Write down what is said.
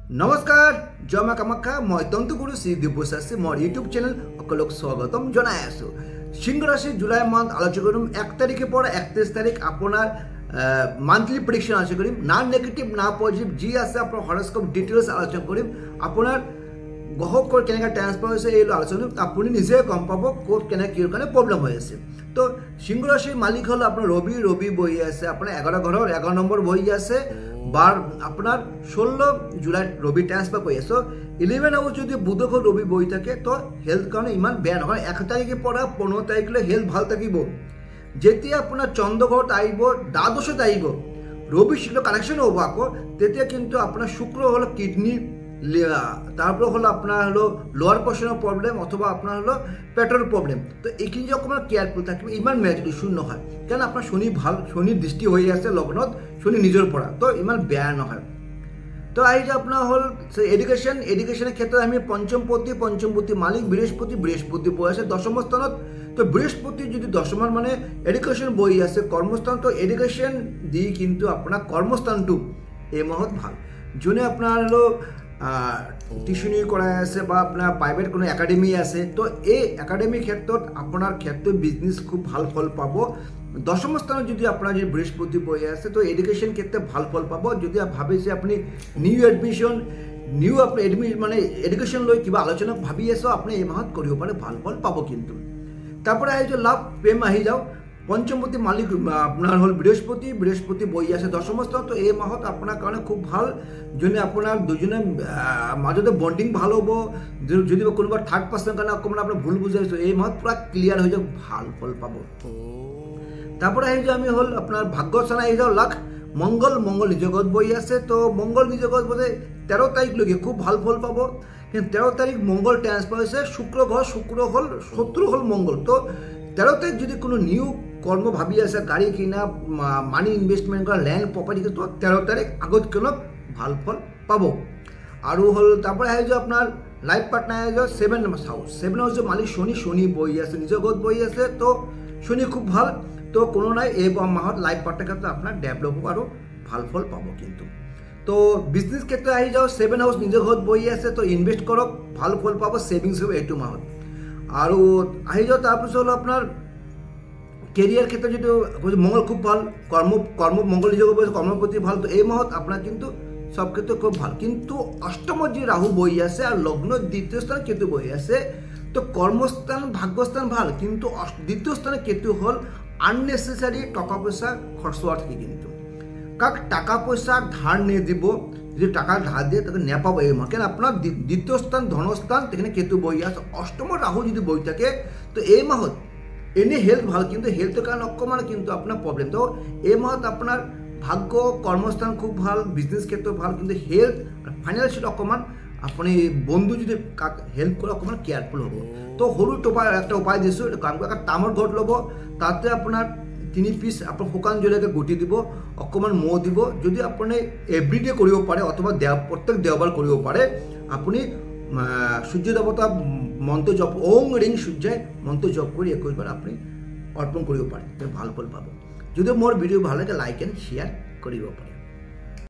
নমস্কাৰ জয় মা কামাখ্যা মই তন্তুগুৰু শ্ৰী দিব্যশাস্ত্ৰী মোৰ ইউটিউব চেনেল সকলোক স্বাগতম জনাই আছো। সিংহ ৰাশি জুলাই মান্থ আলোচনা কৰিম 1 তাৰিখৰ পৰা 31 তাৰিখ আপোনাৰ মান্থলি প্ৰেডিকশন আলোচনা কৰিম। না নেগেটিভ না পজিটিভ যি আছে আপোনাৰ হৰস্কোপ ডিটেইলছ আলোচনা কৰিম। আপোনাৰ গ্ৰহৰ কেনেকৈ ট্ৰান্সফাৰ হৈছে এই আলোচনা আপুনি নিজে গম পাব ক'ত কেনে কি কাৰণে প্ৰব্লেম হৈ আছে। তো সিংহ ৰাশিৰ মালিক হল আপোনাৰ ৰবি বহি আছে, আপোনাৰ 11 ঘৰৰ 11 নম্বৰ বহি আছে। বাৰ আপনার 16 জুলাই রবি ট্রান্সফার করে সো 11 আওয়ার যদি বুধ ঘর রবি বই থাকে তো হেলথ কারণে ইমান বেয়া নহয়। 1 তারিখের পর 15 তারিখলে হেলথ ভাল থাকিব। যেতিয়া আপনার চন্দ্রঘট আইব দ্বাদশত আইব রবি শুক্র কানেকশন হব আকো তেতিয়া কিন্তু আপনার শুক্র হলো কিডনি, তারপর হলো আপনার হলো লোয়ার পোর্শনের প্রবলেম অথবা আপনার হলো পেটের প্রবলেম। তো এইখিনি যে অকমান কেয়ারফুল থাকবে ইমান মেজর ইস্যু নহয়, কারণ আপনার শনি ভাল শনির দৃষ্টি হয়ে আছে লগ্নত শনি নিজের পড়া তো ইমান বেয়া নহয়। তো এই যে আপনার হল এডুকেশনের ক্ষেত্রে আমি পঞ্চমপতি মালিক বৃহস্পতি বই আছে দশম স্থানত। তো বৃহস্পতি যদি দশমার মানে এডুকেশন বই আছে কর্মস্থান, তো এডুকেশন দি কিন্তু আপনার কর্মস্থানটো এই মাহত ভাল। যোনে আপনার হলো টিউশনি করাই আছে বা আপনার প্রাইভেট কোনো একাডেমি আছে তো এই একাডেমির ক্ষেত্ৰত আপনার ক্ষেত্রে বিজনেস খুব ভাল ফল পাব। দশম স্থানত যদি আপনার যদি বৃহস্পতি বই আছে তো এডুকেশন ক্ষেত্রে ভাল ফল পাব। যদি ভাবে যে আপনি নিউ এডমিশন আপনি মানে এডুকেশন লৈ কিবা আলোচনা ভাবি আছে আপনি এই মাহত কৰিব পাৰে ভাল ফল পাব। কিন্তু তারপরে আহি যে লাভ প্রেম আহি যাও পঞ্চমপতি মালিক আপনার হল বৃহস্পতি বই আছে দশম স্থান। তো এই মাহত আপনার কারণে খুব ভাল, যদি আপনার দুজনের মাজতে বন্ডিং ভাল হব। যদি কোনোবা থার্ড পার্সনের কারণে অকমান আপনার ভুল বুঝাইছো এই মাহত পুরা ক্লিয়ার হয়ে যাও ভাল ফল পাব। তারপরে আহি যে আমি হল আপনার ভাগ্যস্থান আহি যাও লাখ মঙ্গল নিজগত বই আছে। তো মঙ্গল নিজগত বলে 13 তারিখলৈকে খুব ভাল ফল পাব। কিন্তু 13 তারিখ মঙ্গল ট্রান্সফার হয়েছে শুক্র হল শত্রু হল মঙ্গল। তো 13 তারিখ যদি কোনো নিউ কর্ম ভাবি আছে গাড়ি কিনা মানি ইনভেস্টমেন্ট করা ল্যান্ড প্রপার্টি তো 13 তারিখ আগত কোনো ভাল ফল পাব। আর হল তারপরে আহি যে আপনার লাইফ পার্টনার আহি যাও 7 হাউস মালিক শনি বই আছে নিজগত বই আছে। তো শনি খুব ভাল, তো কোনো নাই এই মাহত লাইফ পার্টনার ক্ষেত্রে আপনার ডেভেলপ হব আর ভাল ফল পাব। কিন্তু তো বিজনেস ক্ষেত্রে আহি যাও 7 হাউস নিজের ঘর বই আছে তো ইনভেস্ট করক ভাল ফল পাব, সেভিংস হবে এইটো মাহত। আর আহি যাও তারপর হলো আপনার কেরিয়ার ক্ষেত্রে যদি মঙ্গল খুব ভাল, কর্ম মঙ্গল নিজের কর্মপ্রতি ভাল। তো এই মাহত আপনার কিন্তু সব ক্ষেত্রে খুব ভাল। কিন্তু অষ্টমত যে রাহু বই আছে আর লগ্ন দ্বিতীয় স্থানে কেতু বই আছে তো কর্মস্থান ভাগ্যস্থান ভাল, কিন্তু দ্বিতীয় স্থানে কেতু হল আননেসেসারি টাকা পয়সা খরচ হওয়া থাকে। কিন্তু কাক টাকা পয়সা ধার নিয়ে দিব, যদি টাকা ধার দিয়ে তাকে নেপাবো এই মাহ, কেন আপনার দ্বিতীয় স্থান ধনস্থান সেখানে কেতু বই আছে। অষ্টম রাহু যদি বই থাকে তো এই মাহত এনে হেলথ ভাল, কিন্তু হেলথের কারণে অকমান কিন্তু আপনার প্রবলেম। তো এই মাহত আপনার ভাগ্য কর্মস্থান খুব ভাল, বিজনেস ক্ষেত্রে ভাল, কিন্তু হেলথ ফাইন্যান্সিয়াল অকমান আপনি বন্ধু যদি হেল্প করে অকমান কেয়ারফুল হব। তো সরু একটা উপায় দিছো কাম একটা তামৰ ঘট লব, তাতে আপনার 3 পিস আপনার শুকান জলকে গুটি দিব, অকমান মৌ দিব। যদি আপনি এভরিডে কৰিব পাৰে অথবা প্ৰত্যেক দেওবাৰ কৰিব পাৰে আপনি সূৰ্য দেবতা মন্ত্ৰ জপ ওং ৰিং সূৰ্যায় মন্ত্ৰ জপ কৰে 21 বাৰ আপনি অৰ্পণ কৰিব পাৰে, ভাল ফল পাব। যদি মোৰ ভিডিও ভালো লাগে লাইক এন্ড শেয়াৰ কৰিব পাৰে।